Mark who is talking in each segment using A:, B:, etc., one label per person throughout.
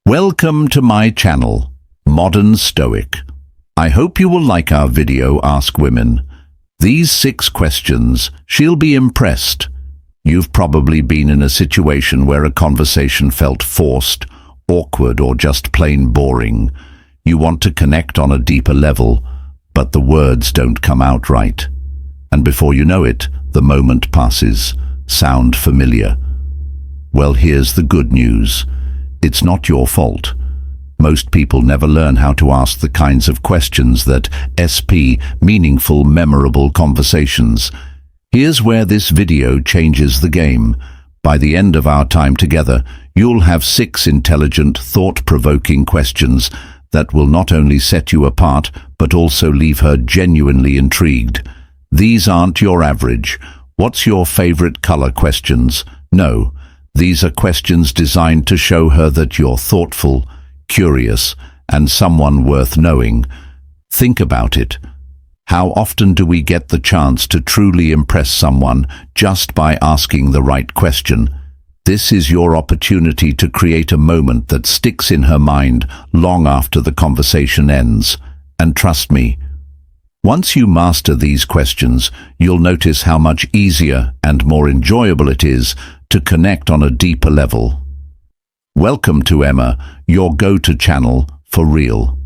A: Welcome to my channel, Modern Stoic. I hope you will like our video Ask Women. These 6 questions, she'll be impressed. You've probably been in a situation where a conversation felt forced, awkward, or just plain boring. You want to connect on a deeper level, but the words don't come out right. And before you know it, the moment passes. Sound familiar? Well, here's the good news. It's not your fault. Most people never learn how to ask the kinds of questions that meaningful, memorable conversations. Here's where this video changes the game. By the end of our time together, you'll have 6 intelligent, thought-provoking questions that will not only set you apart, but also leave her genuinely intrigued. These aren't your average, "What's your favorite color?" questions. No. These are questions designed to show her that you're thoughtful, curious, and someone worth knowing. Think about it. How often do we get the chance to truly impress someone just by asking the right question? This is your opportunity to create a moment that sticks in her mind long after the conversation ends. And trust me, once you master these questions, you'll notice how much easier and more enjoyable it is to connect on a deeper level. Welcome to Emma, your go-to channel for real,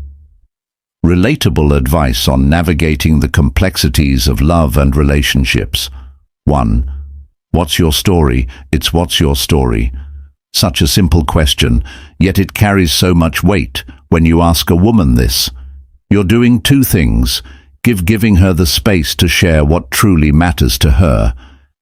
A: relatable advice on navigating the complexities of love and relationships. 1. What's your story? It's what's your story. Such a simple question, yet it carries so much weight when you ask a woman this. You're doing 2 things. Giving her the space to share what truly matters to her,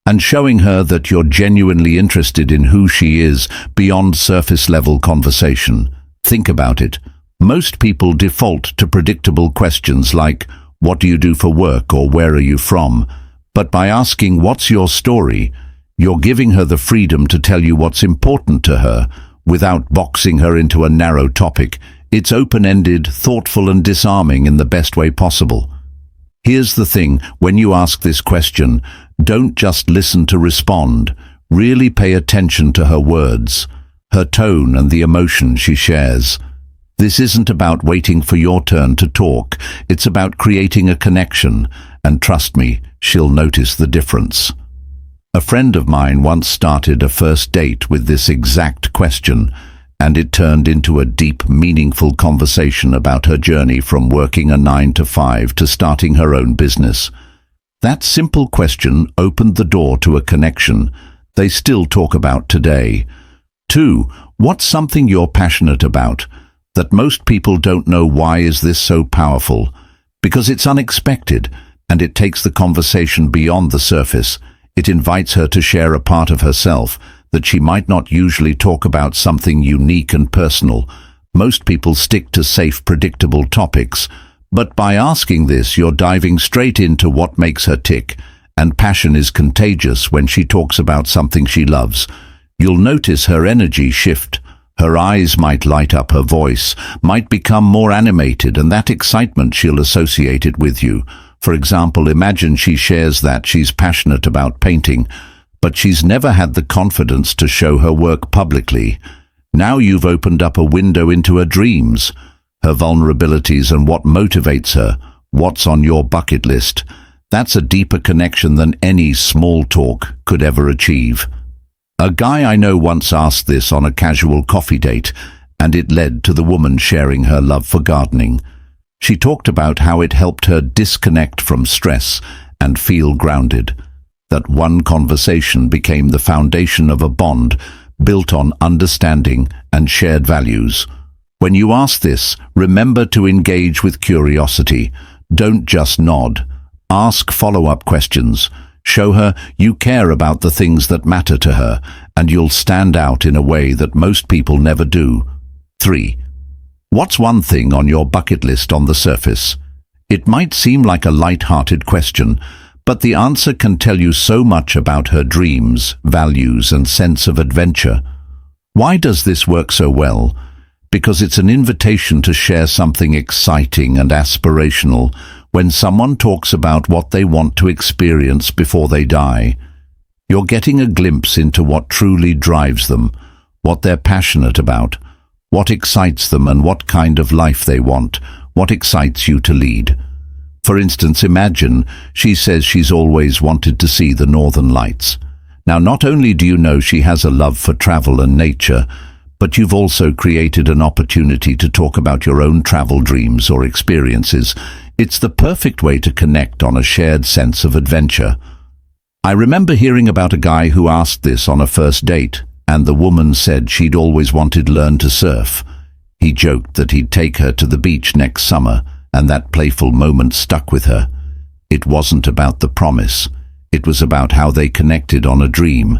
A: and showing her that you're genuinely interested in who she is beyond surface-level conversation. Think about it. Most people default to predictable questions like, "What do you do for work?" or "Where are you from?" But by asking, "What's your story?" you're giving her the freedom to tell you what's important to her without boxing her into a narrow topic. It's open-ended, thoughtful, and disarming in the best way possible. Here's the thing, when you ask this question, don't just listen to respond. Really pay attention to her words, her tone, and the emotion she shares. This isn't about waiting for your turn to talk. It's about creating a connection, and trust me, she'll notice the difference. A friend of mine once started a first date with this exact question, and it turned into a deep, meaningful conversation about her journey from working a 9-to-5 to starting her own business. That simple question opened the door to a connection they still talk about today. 2. What's something you're passionate about that most people don't know? Why is this so powerful? Because it's unexpected, and it takes the conversation beyond the surface. It invites her to share a part of herself that she might not usually talk about, something unique and personal. Most people stick to safe, predictable topics, but by asking this, you're diving straight into what makes her tick, and passion is contagious when she talks about something she loves. You'll notice her energy shift. Her eyes might light up, her voice might become more animated, and that excitement she'll associate it with you. For example, imagine she shares that she's passionate about painting, but she's never had the confidence to show her work publicly. Now you've opened up a window into her dreams, her vulnerabilities, and what motivates her, what's on your bucket list. That's a deeper connection than any small talk could ever achieve. A guy I know once asked this on a casual coffee date, and it led to the woman sharing her love for gardening. She talked about how it helped her disconnect from stress and feel grounded. That one conversation became the foundation of a bond built on understanding and shared values. When you ask this, remember to engage with curiosity. Don't just nod. Ask follow-up questions. Show her you care about the things that matter to her, and you'll stand out in a way that most people never do. 3. What's one thing on your bucket list? On the surface, it might seem like a light-hearted question, but the answer can tell you so much about her dreams, values, and sense of adventure. Why does this work so well? Because it's an invitation to share something exciting and aspirational. When someone talks about what they want to experience before they die, you're getting a glimpse into what truly drives them, what they're passionate about, what excites them and what kind of life they want, what excites you to lead. For instance, imagine she says she's always wanted to see the northern lights. Now, not only do you know she has a love for travel and nature, but you've also created an opportunity to talk about your own travel dreams or experiences. It's the perfect way to connect on a shared sense of adventure. I remember hearing about a guy who asked this on a first date, and the woman said she'd always wanted to learn to surf. He joked that he'd take her to the beach next summer, and that playful moment stuck with her. It wasn't about the promise. It was about how they connected on a dream.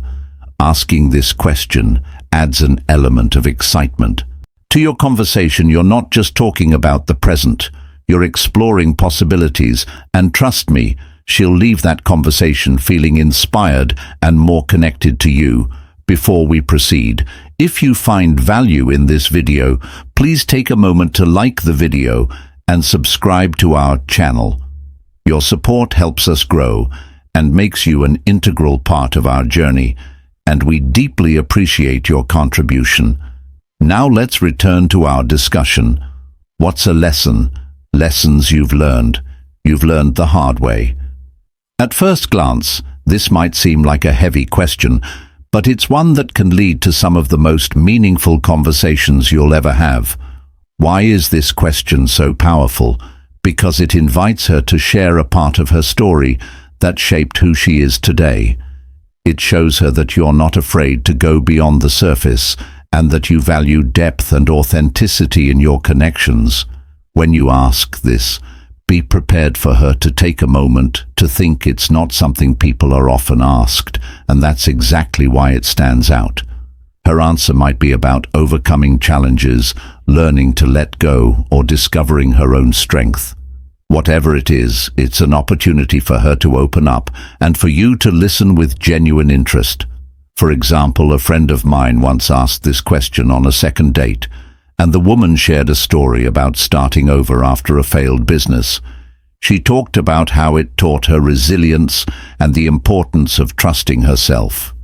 A: Asking this question adds an element of excitement. To your conversation, you're not just talking about the present. You're exploring possibilities, and trust me, she'll leave that conversation feeling inspired and more connected to you. Before we proceed, if you find value in this video, please take a moment to like the video and subscribe to our channel. Your support helps us grow and makes you an integral part of our journey, and we deeply appreciate your contribution. Now let's return to our discussion. What's a lesson? Lessons you've learned. You've learned the hard way. At first glance, this might seem like a heavy question, but it's one that can lead to some of the most meaningful conversations you'll ever have. Why is this question so powerful? Because it invites her to share a part of her story that shaped who she is today. It shows her that you're not afraid to go beyond the surface and that you value depth and authenticity in your connections. When you ask this, be prepared for her to take a moment to think. It's not something people are often asked, and that's exactly why it stands out. Her answer might be about overcoming challenges, learning to let go, or discovering her own strength. Whatever it is, it's an opportunity for her to open up and for you to listen with genuine interest. For example, a friend of mine once asked this question on a second date, and the woman shared a story about starting over after a failed business. She talked about how it taught her resilience and the importance of trusting herself.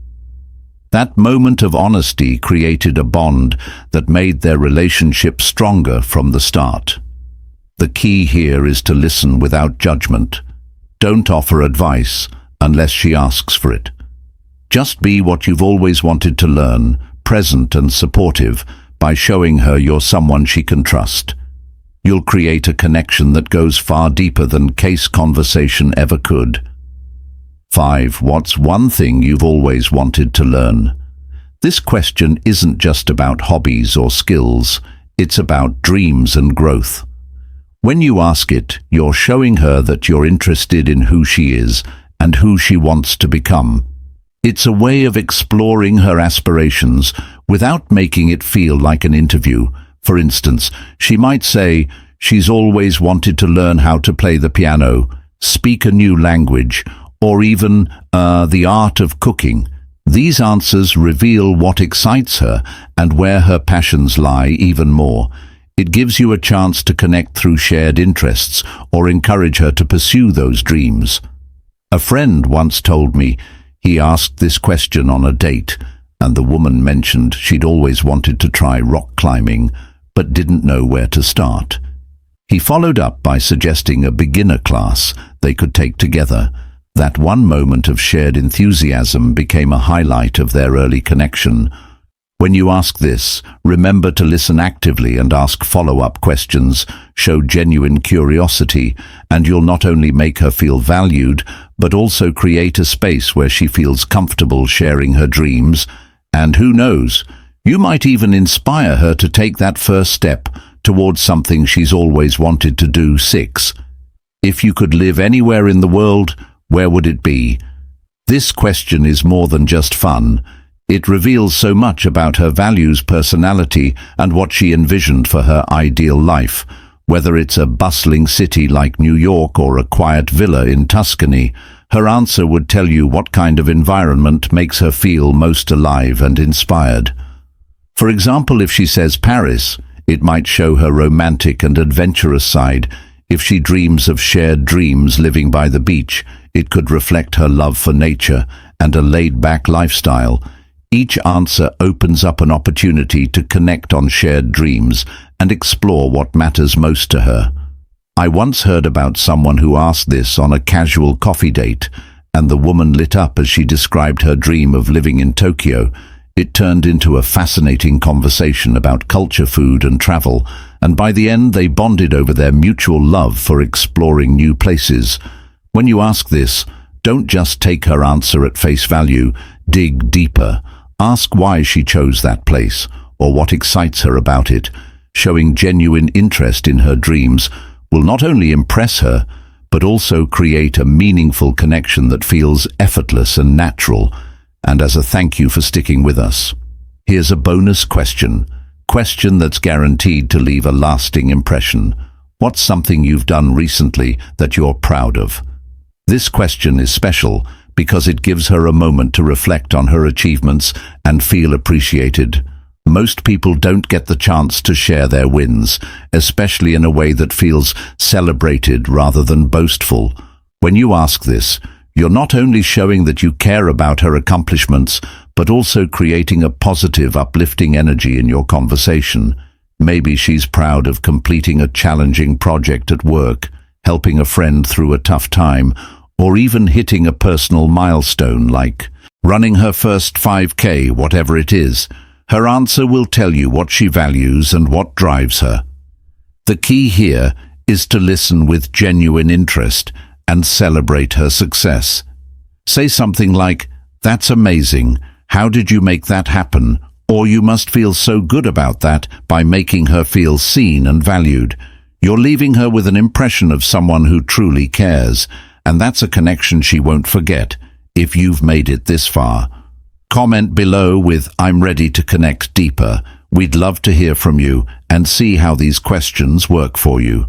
A: That moment of honesty created a bond that made their relationship stronger from the start. The key here is to listen without judgment. Don't offer advice unless she asks for it. Just be what you've always wanted to learn, present and supportive, by showing her you're someone she can trust. You'll create a connection that goes far deeper than case conversation ever could. 5. What's one thing you've always wanted to learn? This question isn't just about hobbies or skills, it's about dreams and growth. When you ask it, you're showing her that you're interested in who she is and who she wants to become. It's a way of exploring her aspirations without making it feel like an interview. For instance, she might say she's always wanted to learn how to play the piano, speak a new language, or even the art of cooking. These answers reveal what excites her and where her passions lie even more. It gives you a chance to connect through shared interests or encourage her to pursue those dreams. A friend once told me he asked this question on a date, and the woman mentioned she'd always wanted to try rock climbing, but didn't know where to start. He followed up by suggesting a beginner class they could take together. That one moment of shared enthusiasm became a highlight of their early connection. When you ask this, remember to listen actively and ask follow-up questions. Show genuine curiosity, and you'll not only make her feel valued, but also create a space where she feels comfortable sharing her dreams. And who knows, you might even inspire her to take that first step towards something she's always wanted to do. 6. If you could live anywhere in the world, where would it be? This question is more than just fun. It reveals so much about her values, personality, and what she envisioned for her ideal life. Whether it's a bustling city like New York or a quiet villa in Tuscany, her answer would tell you what kind of environment makes her feel most alive and inspired. For example, if she says Paris, it might show her romantic and adventurous side. If she dreams of shared dreams living by the beach, it could reflect her love for nature and a laid-back lifestyle. Each answer opens up an opportunity to connect on shared dreams and explore what matters most to her. I once heard about someone who asked this on a casual coffee date, and the woman lit up as she described her dream of living in Tokyo. It turned into a fascinating conversation about culture, food, and travel, and by the end they bonded over their mutual love for exploring new places. When you ask this, don't just take her answer at face value, dig deeper. Ask why she chose that place, or what excites her about it. Showing genuine interest in her dreams will not only impress her, but also create a meaningful connection that feels effortless and natural. And as a thank you for sticking with us, here's a bonus question that's guaranteed to leave a lasting impression. What's something you've done recently that you're proud of? This question is special because it gives her a moment to reflect on her achievements and feel appreciated. Most people don't get the chance to share their wins, especially in a way that feels celebrated rather than boastful. When you ask this, you're not only showing that you care about her accomplishments, but also creating a positive, uplifting energy in your conversation. Maybe she's proud of completing a challenging project at work, helping a friend through a tough time, or even hitting a personal milestone like running her first 5K, whatever it is. Her answer will tell you what she values and what drives her. The key here is to listen with genuine interest and celebrate her success. Say something like, "That's amazing. How did you make that happen?" Or "You must feel so good about that," by making her feel seen and valued. You're leaving her with an impression of someone who truly cares, and that's a connection she won't forget if you've made it this far. Comment below with "I'm ready to connect deeper." We'd love to hear from you and see how these questions work for you.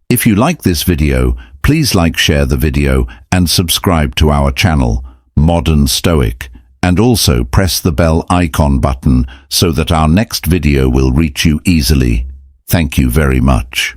A: If you like this video, please like, share the video, and subscribe to our channel, Modern Stoic, and also press the bell icon button so that our next video will reach you easily. Thank you very much.